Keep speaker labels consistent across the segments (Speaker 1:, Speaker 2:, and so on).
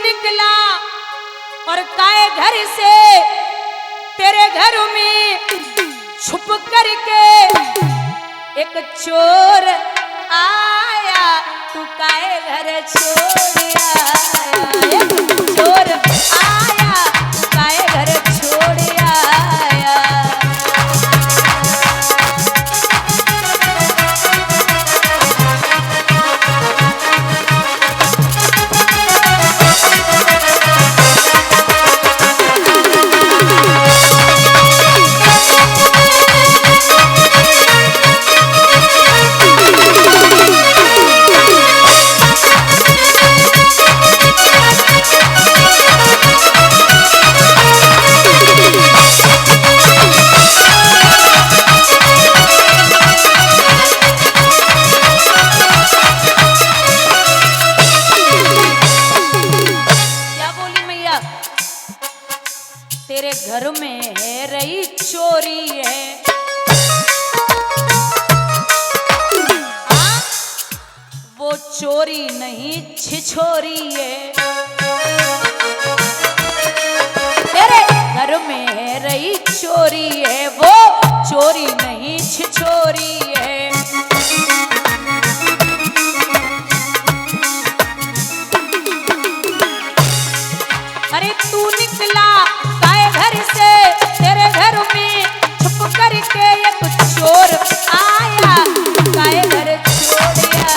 Speaker 1: निकला और काए घर से तेरे घर में छुप करके एक चोर आया, तू काए घर छोड़ आया। एक चोर आया, तू काए घर छोड़ आया। तेरे घर में है रही चोरी है, वो चोरी नहीं छिछोरी है। तेरे घर में है रही चोरी है, वो चोरी नहीं छिछोरी है। अरे तू निकला घर से तेरे घर में छुप करके एक चोर आया, काए घर छोड़ आया।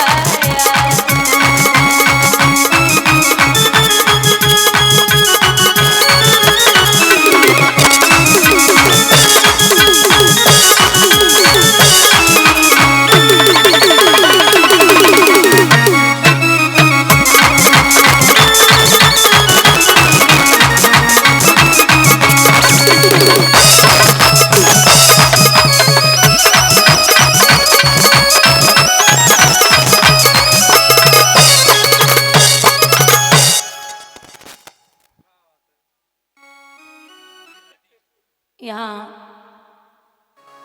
Speaker 1: यहाँ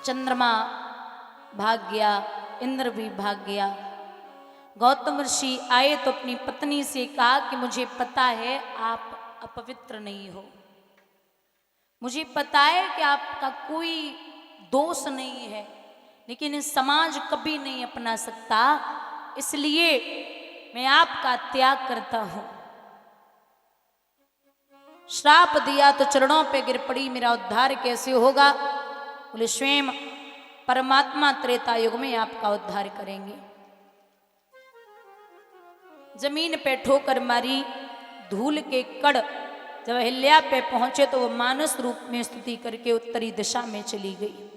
Speaker 1: चंद्रमा भाग गया, इंद्र भी भाग गया। गौतम ऋषि आए तो अपनी पत्नी से कहा कि मुझे पता है आप अपवित्र नहीं हो, मुझे पता है कि आपका कोई दोष नहीं है, लेकिन समाज कभी नहीं अपना सकता, इसलिए मैं आपका त्याग करता हूं। श्राप दिया तो चरणों पे गिर पड़ी, मेरा उद्धार कैसे होगा? बोले स्वयं परमात्मा त्रेता युग में आपका उद्धार करेंगे। जमीन पे ठोकर मारी, धूल के कण जब अहिल्या पे पहुंचे तो वो मानस रूप में स्तुति करके उत्तरी दिशा में चली गई।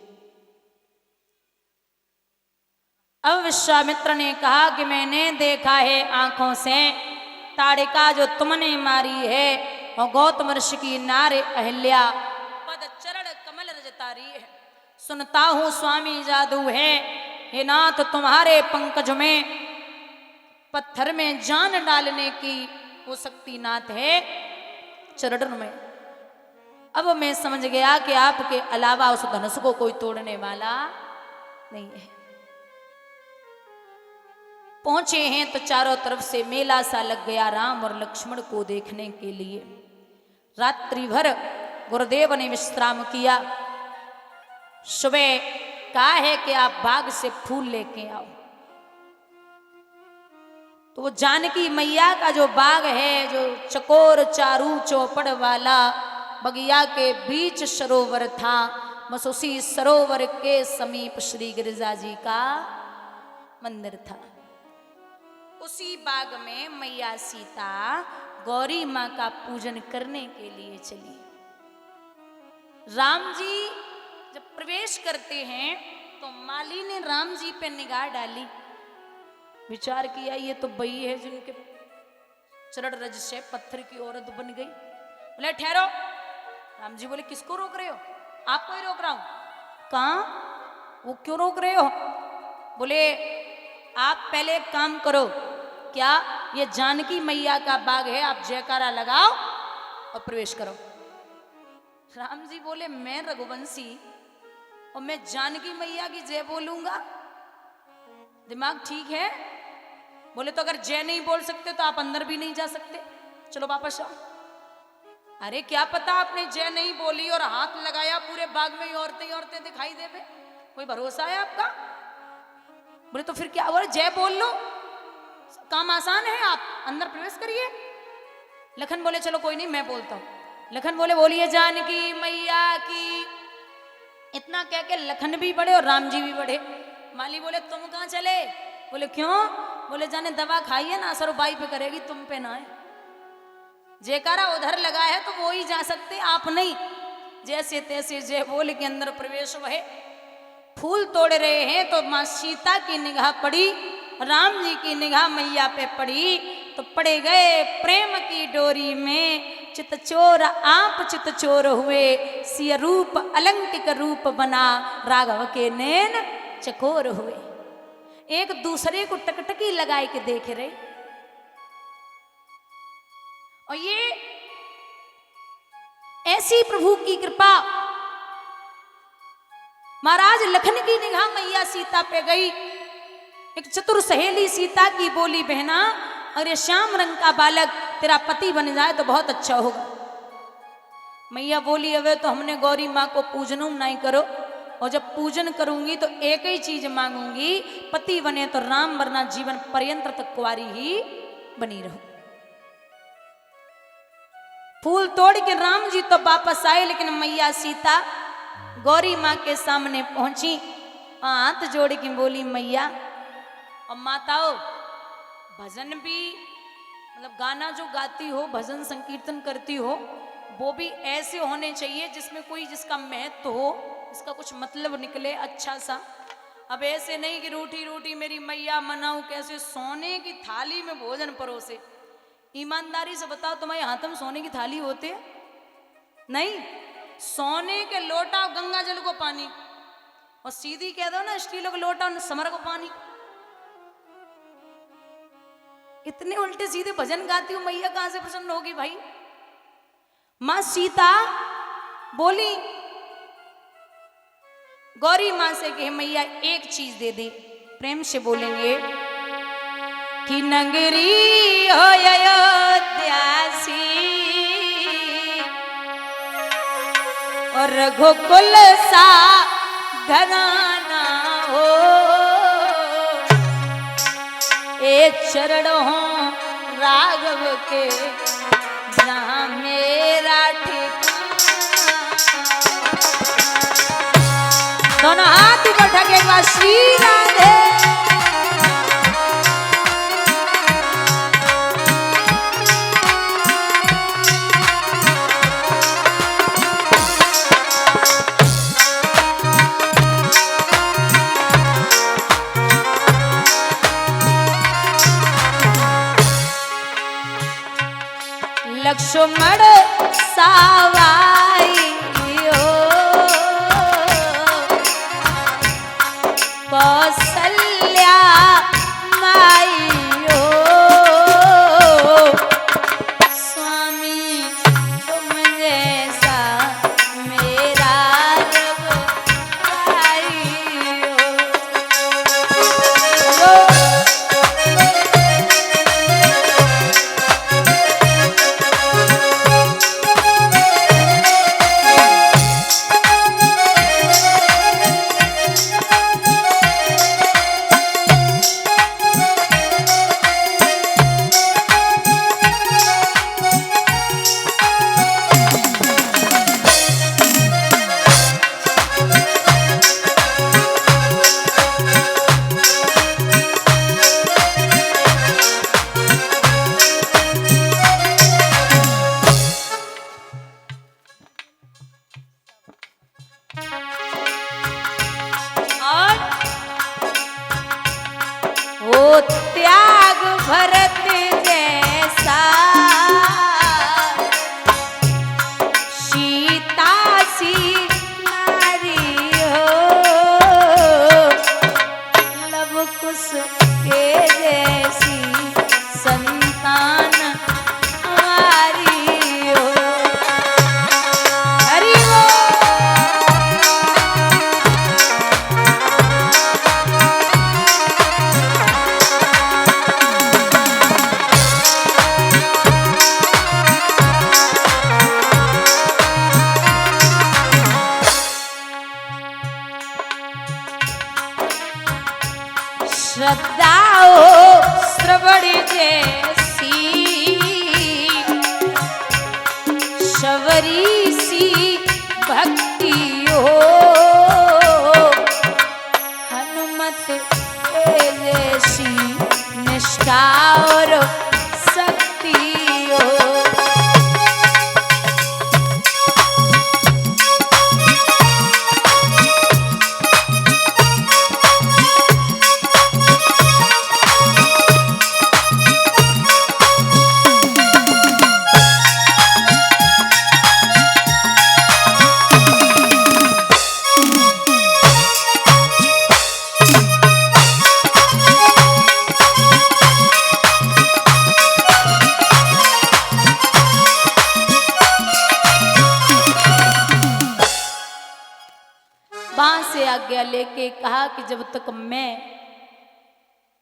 Speaker 1: अब विश्वामित्र ने कहा कि मैंने देखा है आंखों से ताड़िका जो तुमने मारी है, और गौतम ऋषि की नारे अहिल्या पद चरण कमल रजतारी है। सुनता हूं स्वामी जादू है, हे नाथ तुम्हारे पंकज में पत्थर में जान डालने की वो शक्ति नाथ है चरण में। अब मैं समझ गया कि आपके अलावा उस धनुष को कोई तोड़ने वाला नहीं है। पहुंचे हैं तो चारों तरफ से मेला सा लग गया राम और लक्ष्मण को देखने के लिए। रात्रि भर गुरुदेव ने विश्राम किया। सुबह कहा है कि आप बाग से फूल लेके आओ। तो वो जानकी मैया का जो बाग है, जो चकोर चारू चौपड़ वाला बगिया के बीच सरोवर था, बस उसी सरोवर के समीप श्री गिरिजा जी का मंदिर था। उसी बाग में मैया सीता गौरी माँ का पूजन करने के लिए चली। राम जी जब प्रवेश करते हैं तो माली ने राम जी पे निगाह डाली, विचार किया ये तो बई है जिनके चरण रज से पत्थर की औरत बन गई। बोले ठहरो। राम जी बोले किसको रोक रहे हो? आपको ही रोक रहा हूं। कहां? वो क्यों रोक रहे हो? बोले आप पहले एक काम करो, क्या ये जानकी मैया का बाग है, आप जयकारा लगाओ और प्रवेश करो। राम जी बोले मैं रघुवंशी और मैं जानकी मैया की जय बोलूंगा? दिमाग ठीक है? बोले तो अगर जय नहीं बोल सकते तो आप अंदर भी नहीं जा सकते। चलो वापस आओ। अरे क्या पता आपने जय नहीं बोली और हाथ लगाया, पूरे बाग में औरतें ही औरतें दिखाई देवे, कोई भरोसा है आपका? बोले तो फिर क्या, बोले जय बोल लो, काम आसान है, आप अंदर प्रवेश करिए। लखन बोले चलो कोई नहीं, मैं बोलता हूं। लखन बोले बोलिए जानकी मैया की। इतना कह के लखन भी बढ़े और राम जी भी बढ़े। माली बोले तुम कहां चले? बोले क्यों? बोले जाने दवा खाई है ना, असर बाई पे करेगी, तुम पे ना है। जयकारा उधर लगा है तो वो ही जा सकते, आप नहीं। जैसे तैसे जय बोल के अंदर प्रवेश हुए। फूल तोड़ रहे हैं तो मां सीता की निगाह पड़ी, राम जी की निगाह मैया पे पड़ी, तो पड़े गए प्रेम की डोरी में। चित चोर आप चित चोर हुए, सिय रूप अलंकिक रूप बना, राघव के नैन चकोर हुए। एक दूसरे को टकटकी लगाए के देख रहे। और ये ऐसी प्रभु की कृपा, महाराज लखन की निगाह मैया सीता पे गई। एक चतुर सहेली सीता की बोली बहना, अगर ये श्याम रंग का बालक तेरा पति बन जाए तो बहुत अच्छा होगा। मैया बोली अवे तो हमने गौरी माँ को पूजनू नहीं करो, और जब पूजन करूंगी तो एक ही चीज मांगूंगी, पति बने तो राम, वरना जीवन पर्यंत तक कुंवारी ही बनी रहो। फूल तोड़ के राम जी तो वापस आए, लेकिन मैया सीता गौरी माँ के सामने पहुंची, हाथ जोड़ के बोली मैया। और माताओं, भजन भी मतलब गाना जो गाती हो, भजन संकीर्तन करती हो, वो भी ऐसे होने चाहिए जिसमें कोई जिसका महत्व हो, इसका कुछ मतलब निकले अच्छा सा। अब ऐसे नहीं कि रूठी रूठी मेरी मैया मनाऊं, कैसे सोने की थाली में भोजन परोसे। ईमानदारी से बताओ, तुम्हारे हाथ में सोने की थाली होती है? नहीं, सोने के लोटा और गंगा जल को पानी, और सीधी कह दो ना स्टील का लोटा और समर को पानी। इतने उल्टे सीधे भजन गाती हूँ, मैया कहां से प्रसन्न होगी भाई? मां सीता बोली गौरी मां से कि मैया एक चीज दे दे। प्रेम से बोलेंगे कि नगरी हो अयोध्यासी और रघुकुल सा घराना हो, ए चरणों राघव के जहाँ मेरा ठिकाना। दोनों हाथ उठा के एक बार श्री राधे। लक्ष्मण सावाई हो, कौसल्या माई हो, स्वामी तुम जैसा मेरा रब भाई हो। ऐसी शबरी सी भक्ति हो, हनुमत के जैसी निष्ठा और शक्ति हो। वहां से आज्ञा लेके कहा कि जब तक मैं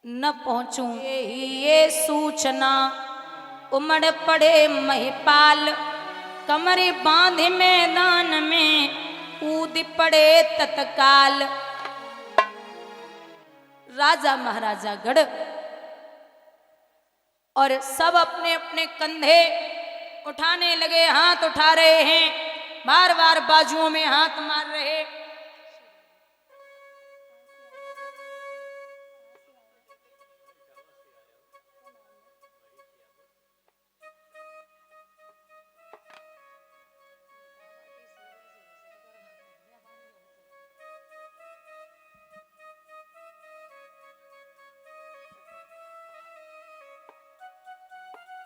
Speaker 1: न पहुंचूं ये सूचना, उमड़ पड़े महिपाल, कमरे बांधे मैदान में कूद पड़े तत्काल। राजा महाराजा गढ़ और सब अपने अपने कंधे उठाने लगे, हाथ उठा रहे हैं, बार बार बाजुओं में हाथ मार रहे।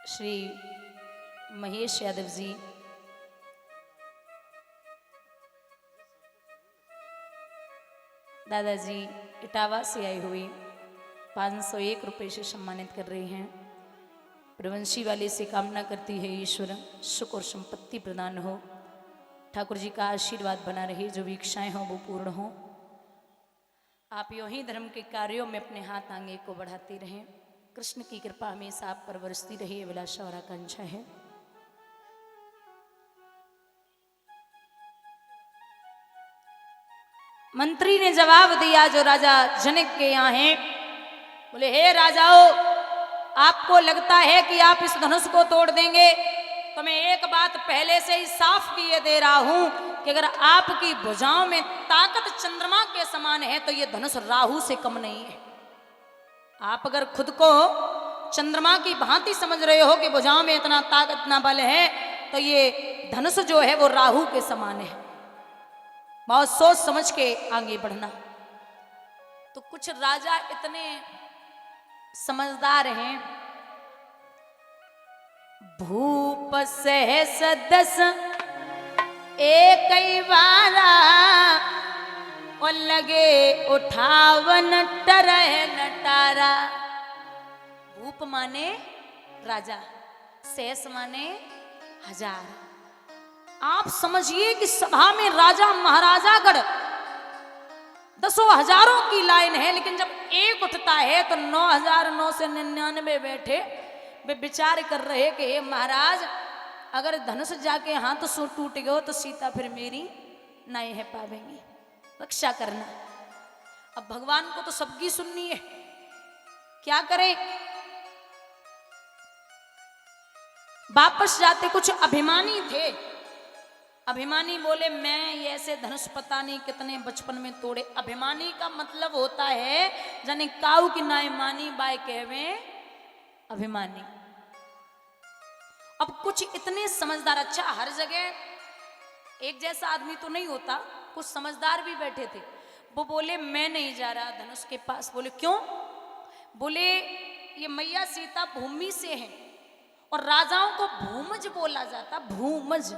Speaker 1: श्री महेश यादव जी दादाजी इटावा से आए हुए 501 रुपये से सम्मानित कर रहे हैं। प्रवंशी वाले से कामना करती है ईश्वर सुख और संपत्ति प्रदान हो, ठाकुर जी का आशीर्वाद बना रहे, जो भी इच्छाएं हों वो पूर्ण हो। आप यूं ही धर्म के कार्यों में अपने हाथ आगे को बढ़ाते रहें। कृष्ण की कृपा हमेशा आप पर बरसती रही, अभिलाषा और आकांक्षा है। मंत्री ने जवाब दिया जो राजा जनक के यहाँ हैं, बोले हे राजाओ, आपको लगता है कि आप इस धनुष को तोड़ देंगे, तो मैं एक बात पहले से ही साफ किए दे रहा हूं कि अगर आपकी भुजाओं में ताकत चंद्रमा के समान है तो ये धनुष राहु से कम नहीं है। आप अगर खुद को चंद्रमा की भांति समझ रहे हो कि भुजाओं में इतना ताकत इतना बल है, तो ये धनुष जो है वो राहु के समान है। बहुत सोच समझ के आगे बढ़ना। तो कुछ राजा इतने समझदार हैं, भूप सहस दस एक ही बारा और लगे उठावन टरह नटारा। भूप माने राजा, सहस माने हजार। आप समझिए कि सभा में राजा महाराजा गढ़ दसों हजारों की लाइन है, लेकिन जब एक उठता है तो 9,999 बैठे वे विचार कर रहे कि हे महाराज, अगर धनुष जाके हाथ सो टूट गयो तो सीता फिर मेरी नहीं है पावेंगी, रक्षा करना। अब भगवान को तो सबकी सुननी है, क्या करें। वापस जाते कुछ अभिमानी थे, अभिमानी बोले मैं ये ऐसे धनुष पता नहीं कितने बचपन में तोड़े। अभिमानी का मतलब होता है जाने काऊ की नाय मानी बाय कहवे अभिमानी। अब कुछ इतने समझदार, अच्छा हर जगह एक जैसा आदमी तो नहीं होता, कुछ समझदार भी बैठे थे। वो बोले मैं नहीं जा रहा धनुष के पास। बोले क्यों? बोले ये मैया सीता भूमि से है और राजाओं को भूमज बोला जाता, भूमज।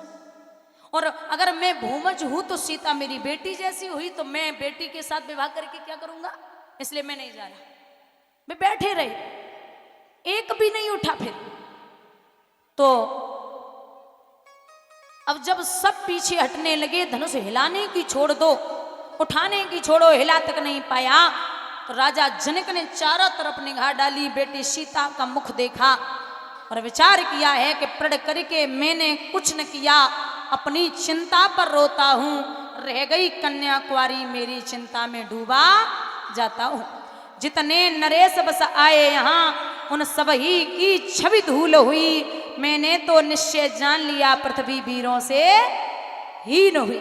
Speaker 1: और अगर मैं भूमज हूं तो सीता मेरी बेटी जैसी हुई, तो मैं बेटी के साथ विवाह करके क्या करूंगा, इसलिए मैं नहीं जा रहा। वे बैठे रहे, एक भी नहीं उठा। फिर तो अब जब सब पीछे हटने लगे, धनुष हिलाने की छोड़ दो, उठाने की छोड़ो, हिला तक नहीं पाया, तो राजा जनक ने चारों तरफ निगाह डाली, बेटी सीता का मुख देखा और विचार किया है कि प्रण करके मैंने कुछ न किया, अपनी चिंता पर रोता हूं, रह गई कन्या कुंवारी मेरी चिंता में डूबा जाता हूं। जितने नरेश बस आए यहाँ उन सब ही की छवि धूल हुई। मैंने तो निश्चय जान लिया पृथ्वी वीरों से हीन हुई।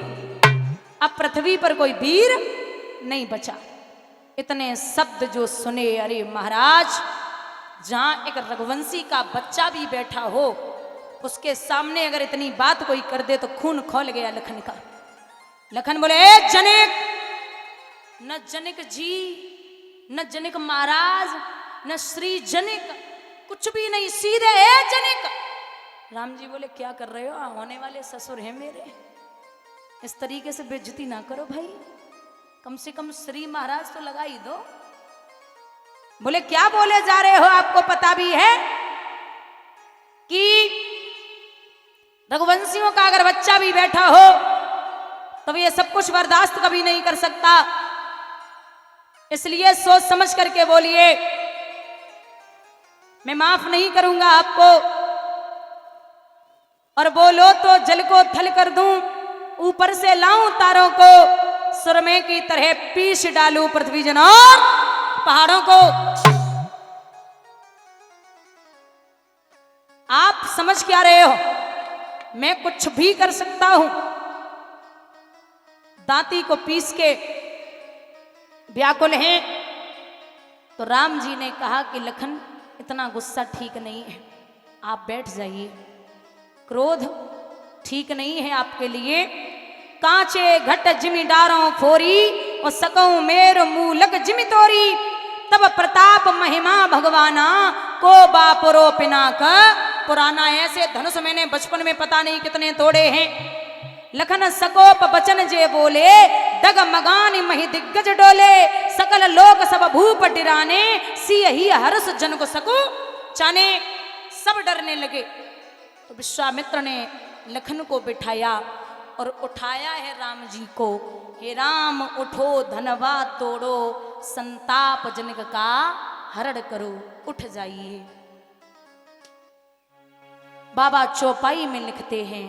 Speaker 1: अब पृथ्वी पर कोई वीर नहीं बचा। इतने शब्द जो सुने, अरे महाराज, जहां एक रघुवंशी का बच्चा भी बैठा हो, उसके सामने अगर इतनी बात कोई कर दे तो खून खौल गया लखन का। लखन बोले, ए जनिक, न जनिक जी, न जनिक महाराज, न श्री जनिक, कुछ भी नहीं, सीधे ए जनिक। राम जी बोले, क्या कर रहे हो, होने वाले ससुर हैं मेरे, इस तरीके से बेइज्जती ना करो भाई, कम से कम श्री महाराज तो लगा ही दो। बोले, क्या बोले जा रहे हो, आपको पता भी है कि रघुवंशियों का अगर बच्चा भी बैठा हो तो ये सब कुछ बर्दाश्त कभी नहीं कर सकता, इसलिए सोच समझ करके बोलिए, मैं माफ नहीं करूंगा आपको, और बोलो तो जल को थल कर दूं, ऊपर से लाऊं तारों को, सुरमे की तरह पीस डालूं पृथ्वी जन और पहाड़ों को। आप समझ क्या रहे हो, मैं कुछ भी कर सकता हूं। दांती को पीस के व्याकुल हैं। तो राम जी ने कहा कि लखन, इतना गुस्सा ठीक नहीं है, आप बैठ जाइए, क्रोध ठीक नहीं है आपके लिए। कांचे घट जिमि डारों फोरी, और सकऊं मेर मूलक जिमि तोरी, तब प्रताप महिमा भगवाना, को बापुरो पिनाक पुराना। ऐसे धनुष मैंने बचपन में पता नहीं कितने तोड़े हैं। लखन सकोप बचन जे बोले, डग मगान मही दिग्गज डोले, सकल लोक सब भूप डिराने, सी ही हर्ष जन को सकू चाने। सब डरने लगे। तो विश्वामित्र ने लखन को बिठाया और उठाया है राम जी को। हे राम उठो, धनवा तोड़ो, संताप जनक का हरण करो, उठ जाइए। बाबा चौपाई में लिखते हैं,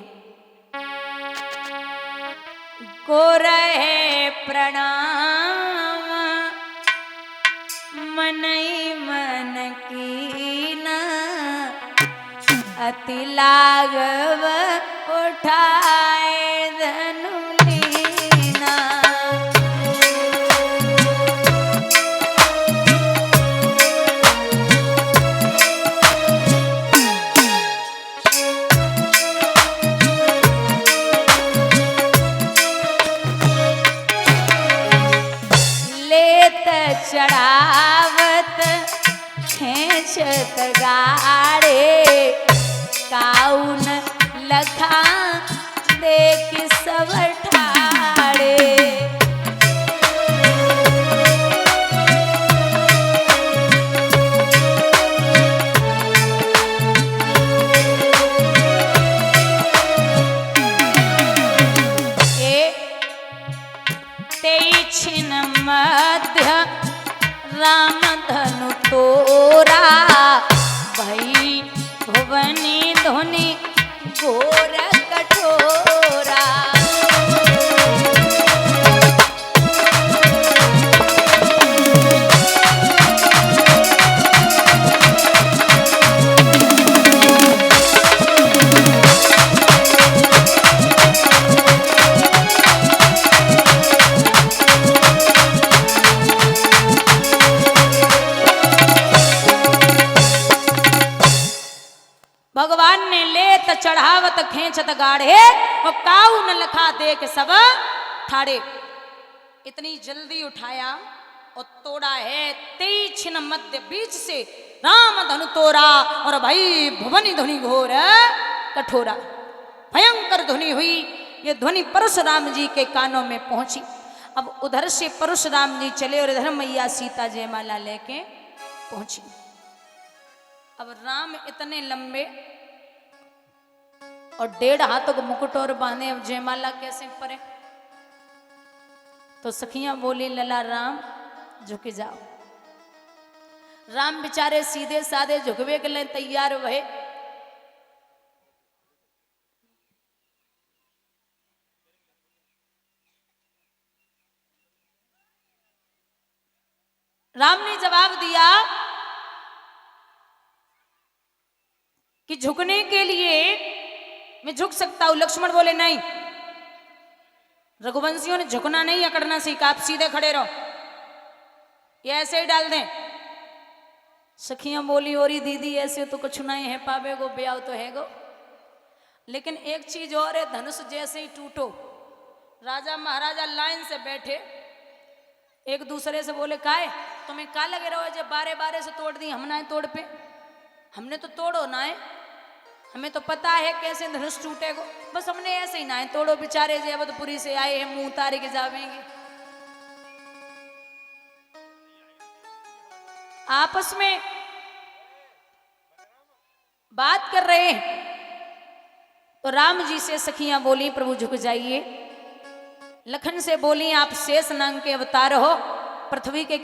Speaker 1: को रहे प्रणाम मनई मन कीना, अति लागव उठाए धनु लीना। लेत चढ़ावत खेचत गाड़े, काउन लखा देख सब ठाड़े। तेईछिन मध्य राम धनु तोरा, भई भुवनी धुनि घोर कठोरा। भगवान ने लेत चढ़ावत खेचत गाढ़े, और काऊ न लखा देख सब ठाड़े। इतनी जल्दी उठाया और तोड़ा है, तीक्ष्ण मध्य बीच से राम धनु तोरा, और भाई भुवनी धुनि घोर कठोरा। भयंकर ध्वनि हुई। ये ध्वनि परशुराम जी के कानों में पहुंची। अब उधर से परशुराम जी चले और इधर मैया सीता जयमाला लेके पहुंची। अब राम इतने लंबे और 1.5 हाथ को मुकुट और बांधे, अब जयमाला कैसे परे। तो सखियां बोली, लला राम झुक जाओ। राम बेचारे सीधे साधे झुकवे के लिए तैयार हुए। राम ने जवाब दिया, कि झुकने के लिए मैं झुक सकता हूं। लक्ष्मण बोले नहीं, रघुवंशियों ने झुकना नहीं अकड़ना सीखा, आप सीधे खड़े रहो, ये ऐसे ही डाल दें। सखियां बोली और दीदी ऐसे तो कुछ नहीं है, पावे गो ब्याह तो है गो। लेकिन एक चीज और है, धनुष जैसे ही टूटो, राजा महाराजा लाइन से बैठे, एक दूसरे से बोले काहे तुम्हें का लगे रहो, जब बारे बारे से तोड़ दी, हम ना तोड़ पे, हमने तो तोड़ो ना है, हमें तो पता है कैसे धनुष टूटेगो, बस हमने ऐसे ही ना है तोड़ो, बेचारे जयवतपुरी से आए हैं, मुंह उतारे के जावेंगे। आपस में बात कर रहे हैं तो राम जी से सखियां बोली प्रभु झुक जाइए। लखन से बोली आप शेष नाग के अवतार हो, पृथ्वी के